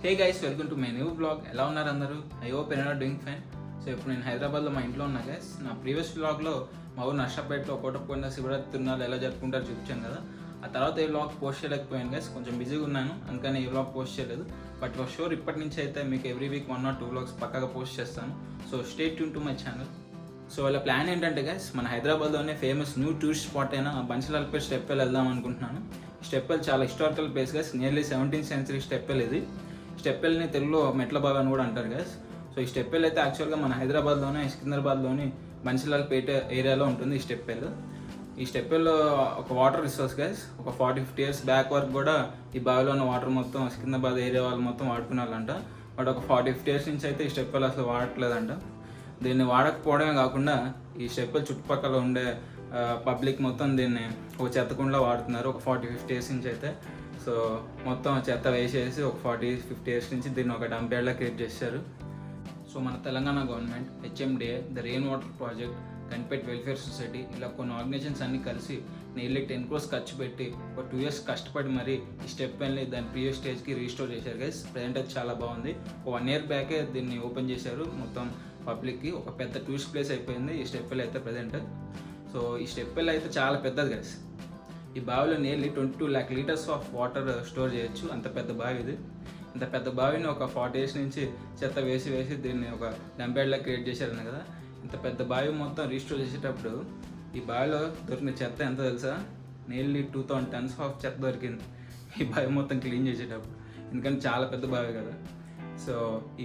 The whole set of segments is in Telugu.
Hey guys, welcome to my new blog. ఎలా ఉన్నారు అందరూ? I hope you are doing fine. So ఇప్పుడు నేను హైదరాబాద్లో మా ఇంట్లో ఉన్నా గైస్. నా ప్రీవియస్ బ్లాగ్లో మా ఊరు నర్సాపేటలో కోటప్పకొండ శివరాత్రి తిరునాళ్ళు ఎలా జరుపుకుంటారో చూపించాను కదా. ఆ తర్వాత ఈ బ్లాగ్ పోస్ట్ చేయలేకపోయాను గైస్, కొంచెం బిజీగా ఉన్నాను, అందుకని ఈ బ్లాగ్ పోస్ట్ చేయలేదు. బట్ ఫర్ షూర్ ఇప్పటి నుంచి అయితే మీకు ఎవ్రీ వీక్ 1 or 2 బ్లాగ్స్ పక్కాగా పోస్ట్ చేస్తాను. So stay tune to my channel. So వాళ్ళ ప్లాన్ ఏంటంటే గైస్, మన హైదరాబాద్లోనే ఫేమస్ న్యూ టూరిస్ట్ స్పాట్ అయిన బన్సీలాల్పేట్ స్టెప్ వెల్ వెళ్దాం అనుకుంటున్నాను. స్టెప్ వెల్ చాలా historical place guys. Nearly 17th century step well ఇది. స్టెప్ వెల్ని తెలుగులో మెట్ల బావి అని కూడా అంటారు గైస్. సో ఈ స్టెప్ వెల్ అయితే యాక్చువల్గా మన హైదరాబాద్లోనే సికింద్రాబాద్లోని బన్సీలాల్పేట ఏరియాలో ఉంటుంది ఈ స్టెప్ వెల్. ఈ స్టెప్ వెల్ ఒక వాటర్ రిసోర్స్ గైస్. ఒక 40-50 years బ్యాక్ వరకు కూడా ఈ బావిలో ఉన్న వాటర్ మొత్తం సికింద్రాబాద్ ఏరియా వాళ్ళు మొత్తం వాడుకున్నారంట. బట్ ఒక 40-50 years నుంచి అయితే ఈ స్టెప్ వెల్ అసలు వాడట్లేదంట. దీన్ని వాడకపోవడమే కాకుండా ఈ స్టెప్ వెల్ చుట్టుపక్కల ఉండే పబ్లిక్ మొత్తం దీన్ని ఒక చెత్తకుండా వాడుతున్నారు ఒక 40-50 years నుంచి అయితే. సో మొత్తం చెత్త వేసేసి ఒక 40-50 years నుంచి దీన్ని ఒక డంప్ యార్డ్లా క్రియేట్ చేశారు. సో మన Telangana government, HMDA, the rain water project, Kanipet welfare society, ఇలా కొన్ని ఆర్గనైజేషన్స్ అన్ని కలిసి నియర్లీ 10 crores ఖర్చు పెట్టి ఒక 2 years కష్టపడి మరి ఈ స్టెప్ వెల్ని దాని ప్రీవియస్ స్టేజ్కి రీస్టోర్ చేశారు గైస్. ప్రజెంట్ అయితే చాలా బాగుంది. ఒక 1 year బ్యాకే దీన్ని ఓపెన్ చేశారు మొత్తం పబ్లిక్కి. ఒక పెద్ద టూరిస్ట్ ప్లేస్ అయిపోయింది ఈ స్టెప్ వెల్ అయితే ప్రజెంట్. సో ఈ స్టెప్ వెల్ అయితే చాలా పెద్దది గైస్. ఈ బావిలో nearly 22 lakh liters of water store చేయొచ్చు. అంత పెద్ద బావి ఇది. ఇంత పెద్ద బావిని ఒక 40 years నుంచి చెత్త వేసి దీన్ని ఒక డంప్ యార్డ్లా క్రియేట్ చేశారని కదా. ఇంత పెద్ద బావి మొత్తం రీస్టోర్ చేసేటప్పుడు ఈ బావిలో దొరికిన చెత్త ఎంత తెలుసా? నియర్లీ 2000 tons ఆఫ్ చెత్త దొరికింది ఈ బావి మొత్తం క్లీన్ చేసేటప్పుడు. ఎందుకంటే చాలా పెద్ద బావి కదా. సో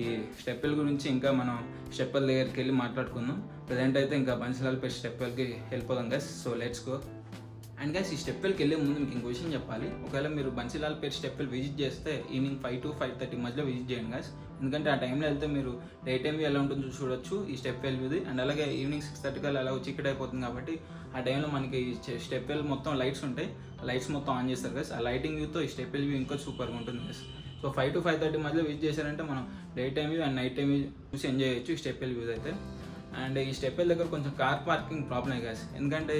ఈ స్టెప్ వెల్ గురించి ఇంకా మనం స్టెప్ వెల్ దగ్గరికి వెళ్ళి మాట్లాడుకుందాం. ప్రజెంట్ అయితే ఇంకా బన్సీలాల్పేట్ స్టెప్ వెల్కి వెళ్ళిపోదాం guys. So let's go. And guys, ఈ స్టెప్ వెల్కి వెళ్ళే ముందు మీకు ఇంకో విషయం చెప్పాలి. ఒకవేళ మీరు బన్సీలాల్పేట్ స్టెప్ వెల్ విజిట్ చేస్తే ఈవినింగ్ 5 to 5:30 మధ్యలో విజిట్ చేయండి గైస్. ఎందుకంటే ఆ టైంలో వెళ్తే మీరు డే టైం ఎలా ఉంటుందో చూడొచ్చు ఈ స్టెప్ వెల్ ఇది. అండ్ అలాగే ఈవినింగ్ 6:30 కల్లా అలా చీకటి అయిపోతుంది కాబట్టి ఆ టైంలో మనకి ఈ స్టెప్ వెల్ మొత్తం లైట్స్ ఉంటాయి. ఆ లైట్స్ మొత్తం ఆన్ చేస్తారు గైస్. ఆ లైటింగ్ వ్యూతో ఈ స్టెప్ వెల్ వ్యూ ఇంకా సూపర్గా ఉంటుంది గైస్. సో 5 to 5:30 మధ్యలో విజిట్ చేశారంటే మనం day time view and night time view చూసి ఎంజాయ్ చేయొచ్చు ఈ స్టెప్ వెల్ వ్యూస్ అయితే. అండ్ ఈ స్టెప్ వెల్ దగ్గర కొంచెం కార్ పార్కింగ్ ప్రాబ్లమ్ గైస్. ఎందుకంటే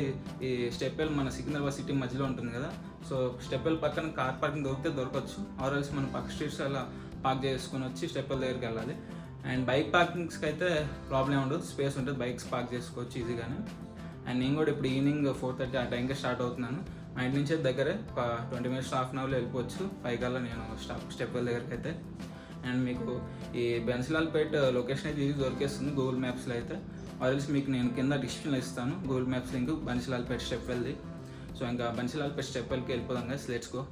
ఈ స్టెప్ వెల్ మన సికింద్రాబాద్ సిటీ మధ్యలో ఉంటుంది కదా. సో స్టెప్ వెల్ పక్కన కార్ పార్కింగ్ దొరకచ్చు. ఆర్ఎల్స్ మనం పక్క స్ట్రీట్స్ అలా పార్క్ చేసుకుని వచ్చి స్టెప్ వెల్ దగ్గరికి వెళ్ళాలి. అండ్ బైక్ పార్కింగ్స్కి అయితే ప్రాబ్లం ఉండదు, స్పేస్ ఉంటుంది, బైక్స్ పార్క్ చేసుకోవచ్చు ఈజీగానే. అండ్ నేను కూడా ఇప్పుడు ఈవినింగ్ 4:30 ఆ టైంకి స్టార్ట్ అవుతున్నాను. మా ఇంటి నుంచి దగ్గరే ఒక 20 minutes, half an hourలో వెళ్ళిపోవచ్చు. 5 కల్లా నేను స్టెప్ వెల్ దగ్గరికి అయితే. అండ్ మీకు ఈ బన్సీలాల్పేట్ లొకేషన్ అయితే ఇది దొరికేస్తుంది గూగుల్ మ్యాప్స్లో అయితే. ఆల్రెడీ మీకు నేను కింద డిస్క్రిప్షన్లో ఇస్తాను Google maps link Bansilalpet step వెల్ది. సో ఇంకా బన్సీలాల్పేట్ స్టెప్ వెల్కి వెళ్ళిపోదాం గైస్. Let's go.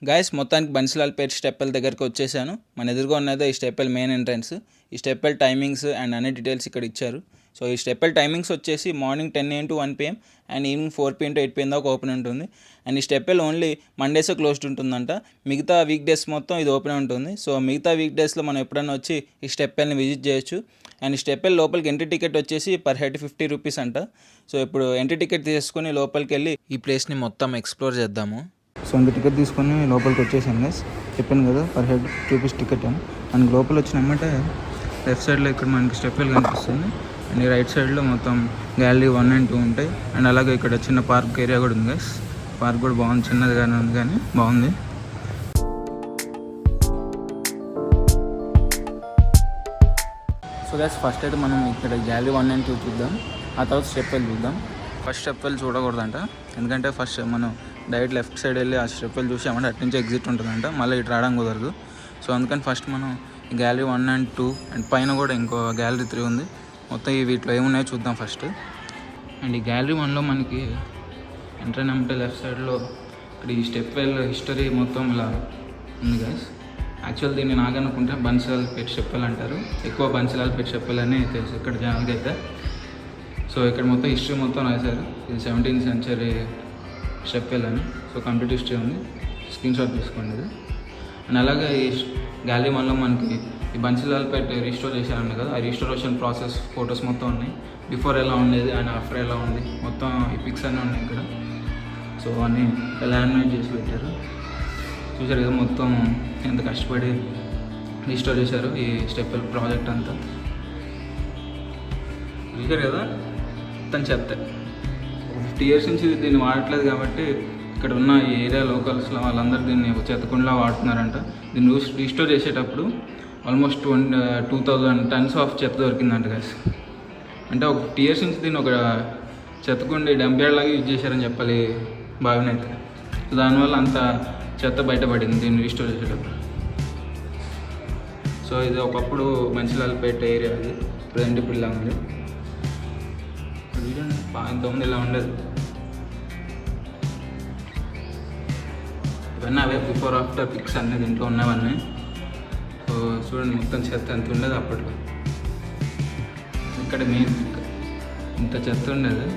గైస్, మొత్తానికి బన్సీలాల్పేట్ స్టెప్ వెల్ దగ్గరికి వచ్చేసాను. మన ఎదురుగా ఉన్నదే ఈ స్టెప్ వెల్ మెయిన్ ఎంట్రన్స్. ఈ స్టెప్ వెల్ టైమింగ్స్ అండ్ అన్ని డీటెయిల్స్ ఇక్కడ ఇచ్చారు. సో ఈ స్టెప్ వెల్ టైమింగ్స్ వచ్చేసి morning 10 AM to 1 PM and evening 4 PM to 8 PM దాకా ఓపెన్ ఉంటుంది. అండ్ ఈ step well only Mondays closed ఉంటుందంట. మిగతా వీక్ డేస్ మొత్తం ఇది ఓపెన్ ఉంటుంది. సో మిగతా వీక్ డేస్లో మనం ఎప్పుడైనా వచ్చి ఈ స్టెప్ వెల్ని విజిట్ చేయొచ్చు. అండ్ ఈ స్టెప్ వెల్ లోపలికి ఎంట్రీ టికెట్ వచ్చేసి పర్ హెడ్ 50 rupees అంట. సో ఇప్పుడు ఎంట్రీ టికెట్ తీసుకొని లోపలికి వెళ్ళి ఈ ప్లేస్ని మొత్తం ఎక్స్ప్లోర్ చేద్దాము. సో ఇంత టికెట్ తీసుకొని లోపలికి వచ్చేసాను గైస్. చెప్పాను కదా పర్ హెడ్ 50 rupees టికెట్ అని. మనకి లోపల వచ్చినామంటే లెఫ్ట్ సైడ్లో ఇక్కడ మనకి స్టెప్ వెల్ కనిపిస్తుంది. అండ్ ఈ రైట్ సైడ్లో మొత్తం గ్యాలరీ 1 and 2 ఉంటాయి. అండ్ అలాగే ఇక్కడ చిన్న పార్క్ ఏరియా కూడా ఉంది గైస్. పార్క్ కూడా బాగుంది, చిన్నదిగానే ఉంది కానీ బాగుంది. సో గైస్, ఫస్ట్ అయితే మనం ఇక్కడ గ్యాలరీ 1 and 2 చూద్దాం. ఆ తర్వాత స్టెప్ వెల్ చూద్దాం. ఫస్ట్ స్టెప్ వెల్ చూడకూడదంట, ఎందుకంటే ఫస్ట్ మనం డైరెక్ట్ లెఫ్ట్ సైడ్ వెళ్ళి ఆ స్టెప్ వెల్ చూసామంటే అటు నుంచి ఎగ్జిట్ ఉంటుందంట, మళ్ళీ ఇటు రావడం కుదరదు. సో అందుకని ఫస్ట్ మనం ఈ గ్యాలరీ 1 and 2 అండ్ పైన కూడా ఇంకో గ్యాలరీ 3 ఉంది. మొత్తం ఈ వీటిలో ఏమున్నాయో చూద్దాం ఫస్ట్. అండ్ ఈ గ్యాలరీ 1లో మనకి ఎంటర్ అయినప్పుడు లెఫ్ట్ సైడ్లో ఇక్కడ ఈ స్టెప్ వెల్ హిస్టరీ మొత్తం ఇలా ఉంది గైస్. యాక్చువల్ దీన్ని నాకనుకుంటే బన్సీలాల్పేట్ స్టెప్ వెల్ అంటారు. ఎక్కువ బన్సీలాల్పేట్ స్టెప్ వెల్ అని తెలుసు ఇక్కడ జనాలకి అయితే. సో ఇక్కడ మొత్తం హిస్టరీ మొత్తం రాశారు. ఇది 17th century స్టెప్ వెల్ అని. సో కంప్లీట్ హిస్టరీ ఉంది, స్క్రీన్ షాట్ తీసుకోండి ఇది. అండ్ అలాగే ఈ గ్యాలరీ 1లో మనకి ఈ బన్సీలాల్పేట్ రీస్టోర్ చేశారన్న కదా, ఆ రీస్టోరేషన్ ప్రాసెస్ ఫొటోస్ మొత్తం ఉన్నాయి. బిఫోర్ ఎలా ఉండేది అండ్ ఆఫ్టర్ ఎలా ఉంది మొత్తం ఈ పిక్స్ అన్నీ ఉన్నాయి ఇక్కడ. సో సో అన్నీ లామినేట్ చేసి పెట్టారు. చూసారు కదా మొత్తం ఎంత కష్టపడి రీస్టోర్ చేశారు ఈ స్టెప్ ప్రాజెక్ట్ అంతా. చూసారు కదా మొత్తం చెత్త. 50 years నుంచి దీన్ని వాడట్లేదు కాబట్టి ఇక్కడ ఉన్న ఈ ఏరియా లోకల్స్లో వాళ్ళందరూ దీన్ని చెత్తకుండా వాడుతున్నారంట. దీన్ని రీస్టోర్ చేసేటప్పుడు ఆల్మోస్ట్ 2000 tons ఆఫ్ చెత్త దొరికిందంట గైస్. అంటే ఒక 50 years నుంచి దీన్ని ఒక చెత్తకుండి డంప్ యార్డ్ లాగా యూజ్ చేశారని చెప్పాలి బావిని అయితే. సో దానివల్ల అంత చెత్త బయటపడింది దీన్ని రీస్టోర్ చేసేటప్పుడు. సో ఇది ఒకప్పుడు మంచిలాలపేట ఏరియా, అది ప్రజెంట్ ఇప్పుడు ఇలా ఉంది. ఇంతకుముందు ఇలా ఉండదు. ఇవన్నీ అవే బిఫోర్ ఆఫ్టర్ పిక్స్ అన్నీ దీంట్లో ఉన్నవన్నీ. సో చూడండి మొత్తం చెత్త ఎంత ఉండేది అప్పట్లో. ఇక్కడ మెయిన్ ఇంత చెత్త ఉండేది.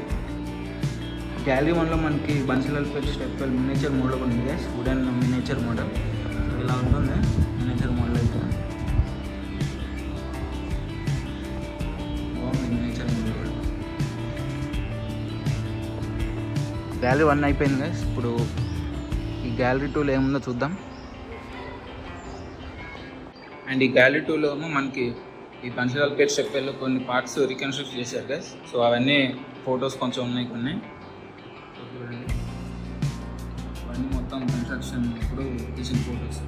గ్యాలరీ 1లో మనకి బన్సిలాల్పేట స్టెప్ మినేచర్ మోడల్ ఉంది గైస్, వుడెన్ మినేచర్ మోడల్. ఇలా ఉంటుంది మినేచర్ మోడల్ అయితే. మినేచర్ మోడల్ కూడా గ్యాలరీ 1 అయిపోయింది గైస్. ఇప్పుడు ఈ గ్యాలరీ 2లో ఏముందో చూద్దాం. అండ్ ఈ గ్యాలరీ 2లో ఏమో మనకి ఈ బన్సిలాల్పేట స్టెప్లో కొన్ని పార్ట్స్ రీకన్స్ట్రక్ట్ చేశారు గైస్. సో అవన్నీ ఫొటోస్ కొంచెం ఉన్నాయి కొన్ని. సో చూడండి అవన్నీ మొత్తం కన్స్ట్రక్షన్ ఇప్పుడు తీసిన ఫొటోస్.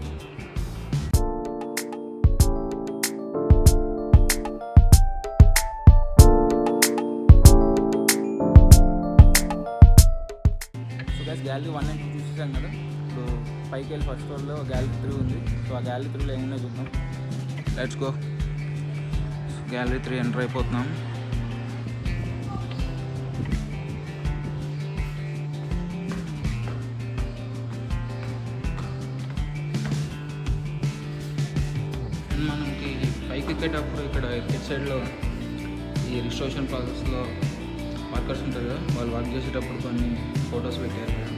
గ్యాలరీ 1 and 2 చూసాం కదా. ఇప్పుడు పైకి వెళ్ళి ఫస్ట్ ఫ్లోర్లో గ్యాలరీ 3 ఉంది. సో ఆ గ్యాలరీ 3లో ఏమున్నాయో చూద్దాం. Let's go. గ్యాలరీ 3 ఎంటర్ అయిపోతున్నాం. మనకి పైకి ఎక్కేటప్పుడు ఇక్కడ ఎక్కేట్ సైడ్లో ఈ రిజిస్ట్రేషన్ ప్రాసెస్లో వర్కర్స్ ఉంటారు కదా, వాళ్ళు వర్క్ చేసేటప్పుడు కొన్ని ఫొటోస్ పెట్టారు కదా.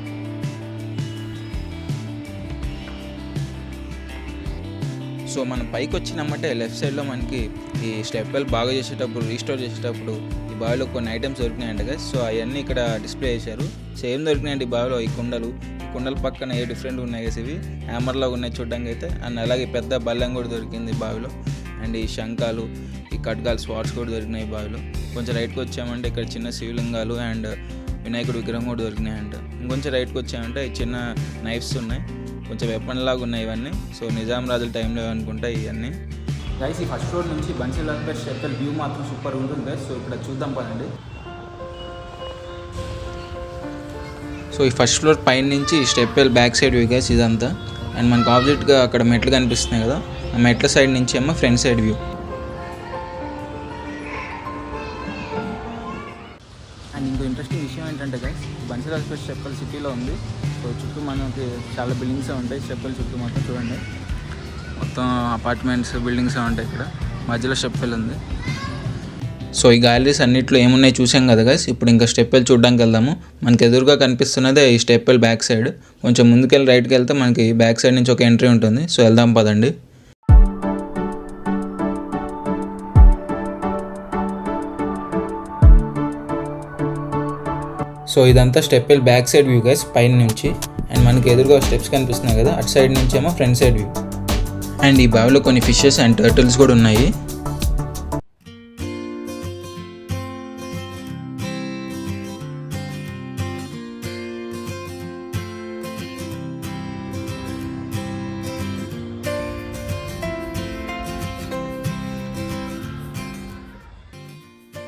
సో మనం పైకి వచ్చినామంటే లెఫ్ట్ సైడ్లో మనకి ఈ స్టెప్ వెల్ బాగా చేసేటప్పుడు రీస్టోర్ చేసేటప్పుడు ఈ బావిలో కొన్ని ఐటమ్స్ దొరికినాయంట కదా. సో అవన్నీ ఇక్కడ డిస్ప్లే చేశారు. సేమ్ దొరికినాయండి ఈ బావిలో. ఈ కుండలు పక్కన ఏ డిఫరెంట్ ఉన్నాయి కదా, ఇవి హ్యామర్లాగా ఉన్నాయి చూడడానికి అయితే. అండ్ అలాగే పెద్ద బల్లెం కూడా దొరికింది ఈ బావిలో. అండ్ ఈ శంఖాలు, ఈ కట్గాలు, స్వాట్స్ కూడా దొరికినాయి ఈ బావిలో. కొంచెం రైట్కి వచ్చామంటే ఇక్కడ చిన్న శివలింగాలు అండ్ వినాయకుడు విగ్రహం కూడా దొరికినాయంట. ఇంకొంచెం రైట్కి వచ్చామంటే చిన్న నైఫ్స్ ఉన్నాయి, కొంచెం వెపన్ లాగా ఉన్నాయి ఇవన్నీ. సో నిజాం రాజుల టైంలో అనుకుంటా ఇవన్నీ గైస్. ఈ ఫస్ట్ ఫ్లోర్ నుంచి బన్సిలాల్పేట స్టెప్ వ్యూ మాత్రం సూపర్ ఉంటుంది గైస్. సో ఇక్కడ చూద్దాం పదండి. సో ఈ ఫస్ట్ ఫ్లోర్ పైన నుంచి step well back side view guys ఇదంతా. అండ్ మనకు ఆపోజిట్గా అక్కడ మెట్లు కనిపిస్తున్నాయి కదా, ఆ మెట్ల సైడ్ నుంచి ఏమో ఫ్రంట్ సైడ్ వ్యూ. అండ్ ఇంకో ఇంట్రెస్టింగ్ విషయం ఏంటంటే గైస్, బన్సిలాల్పేట స్టెప్ వెల్ సిటీలో ఉంది. సో చుట్టూ మనకి చాలా బిల్డింగ్స్ ఉంటాయి స్టెప్ వెల్ చుట్టూ మొత్తం. చూడండి మొత్తం అపార్ట్మెంట్స్ బిల్డింగ్స్ ఉంటాయి. ఇక్కడ మధ్యలో స్టెప్ వెల్ ఉంది. సో ఈ గ్యాలరీస్ అన్నిట్లో ఏమున్నాయి చూసాం కదా గైస్. ఇప్పుడు ఇంకా స్టెప్ వెల్ చూడడానికి వెళ్దాము. మనకి ఎదురుగా కనిపిస్తున్నదే ఈ స్టెప్ వెల్ బ్యాక్ సైడ్. కొంచెం ముందుకెళ్ళి రైట్కి వెళ్తే మనకి బ్యాక్ సైడ్ నుంచి ఒక ఎంట్రీ ఉంటుంది. సో వెళ్దాం పదండి. సో ఇదంతా step well back side view guys పైన నుంచి. అండ్ మనకి ఎదురుగా స్టెప్స్ కనిపిస్తున్నాయి కదా, అటు సైడ్ నుంచి ఏమో ఫ్రంట్ సైడ్ వ్యూ. అండ్ ఈ బావిలో కొన్ని ఫిషెస్ అండ్ టర్టిల్స్ కూడా ఉన్నాయి.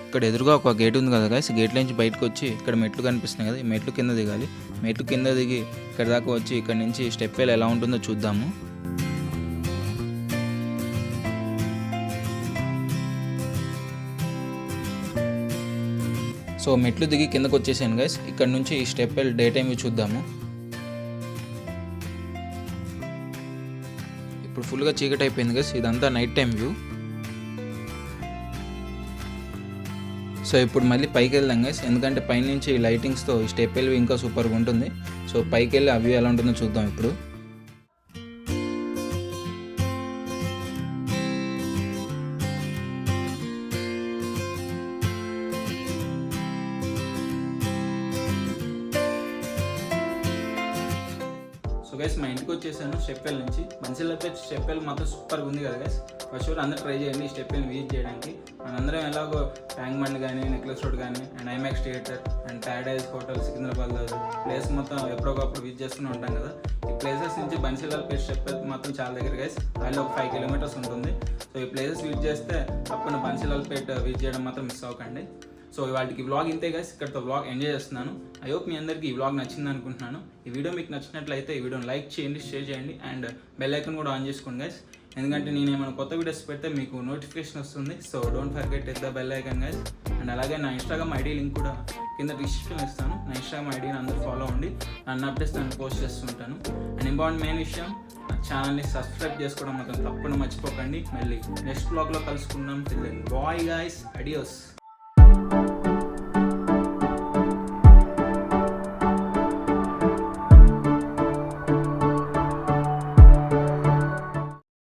ఇక్కడ ఎదురుగా ఒక గేట్ ఉంది కదా గైస్. గేట్ నుంచి బయటకు వచ్చి ఇక్కడ మెట్లు కనిపిస్తున్నాయి కదా, ఈ మెట్లు కింద దిగాలి. మెట్లు కింద దిగి ఇక్కడ దాకా వచ్చి ఇక్కడ నుంచి స్టెప్ వెల్ ఎలా ఉంటుందో చూద్దాము. సో మెట్లు దిగి కిందకు వచ్చేసాను గైస్. ఇక్కడ నుంచి ఈ step well day time view చూద్దాము. ఇప్పుడు ఫుల్గా చీకటి అయిపోయింది గైస్. ఇదంతా నైట్ టైం వ్యూ. సో ఇప్పుడు మళ్ళీ పైకి వెళ్దాం గైస్, ఎందుకంటే పైనుంచి లైటింగ్స్తో ఈ స్టెప్ వెల్ ఇంకా సూపర్గా ఉంటుంది. సో పైకి వెళ్ళి ఆ వ్యూ ఎలా ఉంటుందో చూద్దాం ఇప్పుడు. గైస్ మా ఇంటికి వచ్చేసాను స్టెప్వెల్ నుంచి. బన్సీలాల్పేట్ స్టెప్వెల్ మాత్రం సూపర్గా ఉంది కదా గైస్. ఫస్ట్ ఆల్ అందరూ ట్రై చేయండి ఈ స్టెప్వెల్ని విజిట్ చేయడానికి. మనందరం ఎలాగో ట్యాంక్ బండ్ కానీ, నెక్లెస్ రోడ్ కానీ, and IMAX theatre and Paradise hotel Secunderabad place మొత్తం ఎప్పుడొకప్పుడు విజిట్ చేస్తూనే ఉంటాం కదా. ఈ ప్లేసెస్ నుంచి బన్సీలాల్పేట్ స్టెప్వెల్ మాత్రం చాలా దగ్గర గైస్. వాళ్ళు ఒక 5 కిలోమీటర్స్ ఉంటుంది. సో ఈ ప్లేసెస్ విజిట్ చేస్తే తప్పకుండా బన్సీలాల్పేట్ విజిట్ చేయడం మాత్రం మిస్ అవ్వకండి. సో వాటికి వ్లాగ్ ఇంతే గైస్, ఇక్కడతో వ్లాగ్ ఎంజాయ్ చేస్తున్నాను. ఐ హోప్ మీ అందరికీ ఈ వ్లాగ్ నచ్చింది అనుకుంటున్నాను. ఈ వీడియో మీకు నచ్చినట్లయితే ఈ వీడియోని లైక్ చేయండి, షేర్ చేయండి అండ్ బెల్ ఐకాన్ కూడా ఆన్ చేసుకోండి గైస్. ఎందుకంటే నేను ఏమైనా కొత్త వీడియోస్ పెడితే మీకు నోటిఫికేషన్ వస్తుంది. So don't forget the bell icon guys. And అలాగే నా ఇన్స్టాగ్రామ్ ఐడి లింక్ కూడా కింద డిస్క్రిప్షన్ ఇస్తాను. నా ఇన్స్టాగ్రామ్ ఐడిని అందరూ ఫాలో అవ్వండి. నన్ను అప్డేట్స్ నేను పోస్ట్ చేస్తుంటాను. అండ్ ఇంపార్టెంట్ మెయిన్ విషయం, నా ఛానల్ని సబ్స్క్రైబ్ చేసుకోవడం మాత్రం తప్పకుండా మర్చిపోకండి. మళ్ళీ నెక్స్ట్ వ్లాగ్లో కలుసుకుందాం. Bye guys, adios.